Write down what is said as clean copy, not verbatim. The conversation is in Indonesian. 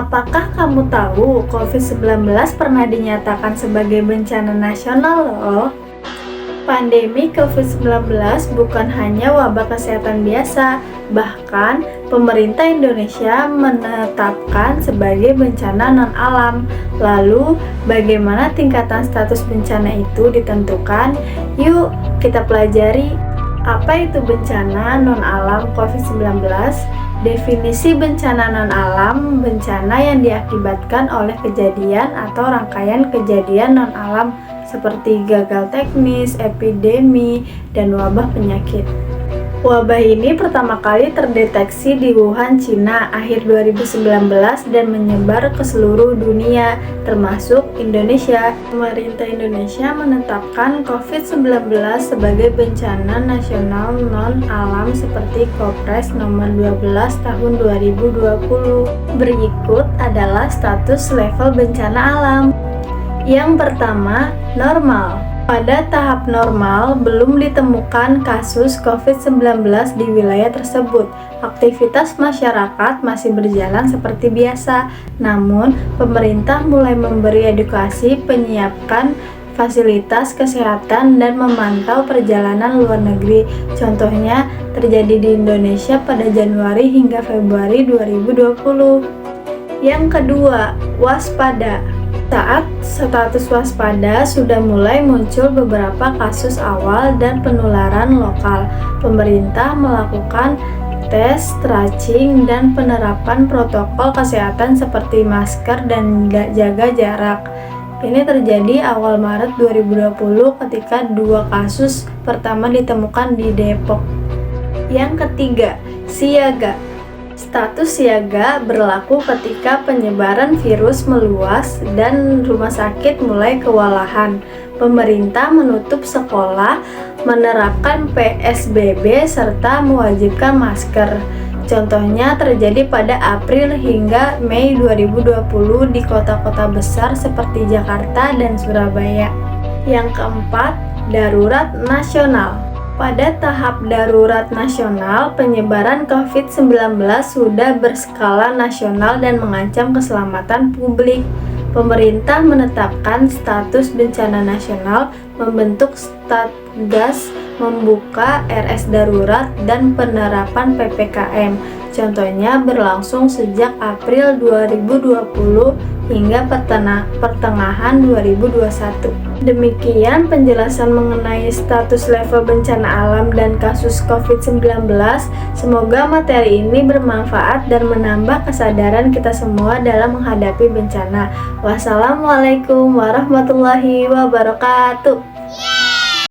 Apakah kamu tahu COVID-19 pernah dinyatakan sebagai bencana nasional loh? Pandemi COVID-19 bukan hanya wabah kesehatan biasa, bahkan pemerintah Indonesia menetapkan sebagai bencana non-alam. Lalu, bagaimana tingkatan status bencana itu ditentukan? Yuk, kita pelajari. Apa itu bencana non-alam COVID-19? Definisi bencana non-alam, bencana yang diakibatkan oleh kejadian atau rangkaian kejadian non-alam seperti gagal teknis, epidemi, dan wabah penyakit. Wabah ini pertama kali terdeteksi di Wuhan, Cina akhir 2019 dan menyebar ke seluruh dunia, termasuk Indonesia. Pemerintah Indonesia menetapkan COVID-19 sebagai bencana nasional non-alam seperti Kepres nomor 12 tahun 2020. Berikut adalah status level bencana alam. Yang pertama, normal. Pada tahap normal, belum ditemukan kasus COVID-19 di wilayah tersebut. Aktivitas masyarakat masih berjalan seperti biasa, namun pemerintah mulai memberi edukasi, menyiapkan fasilitas kesehatan, dan memantau perjalanan luar negeri. Contohnya, terjadi di Indonesia pada Januari hingga Februari 2020. Yang kedua, waspada. Saat status waspada sudah mulai muncul beberapa kasus awal dan penularan lokal, pemerintah melakukan tes, tracing, dan penerapan protokol kesehatan seperti masker dan jaga jarak. Ini terjadi awal Maret 2020 ketika 2 kasus pertama ditemukan di Depok. Yang ketiga, siaga. Status siaga berlaku ketika penyebaran virus meluas dan rumah sakit mulai kewalahan. Pemerintah menutup sekolah, menerapkan PSBB, serta mewajibkan masker. Contohnya terjadi pada April hingga Mei 2020 di kota-kota besar seperti Jakarta dan Surabaya. Yang keempat, darurat nasional. Pada tahap darurat nasional, penyebaran COVID-19 sudah berskala nasional dan mengancam keselamatan publik. Pemerintah menetapkan status bencana nasional, membentuk Satgas, membuka RS darurat, dan penerapan PPKM. Contohnya berlangsung sejak April 2020 hingga pertengahan 2021. Demikian penjelasan mengenai status level bencana alam dan kasus COVID-19. Semoga materi ini bermanfaat dan menambah kesadaran kita semua dalam menghadapi bencana. Wassalamualaikum warahmatullahi wabarakatuh.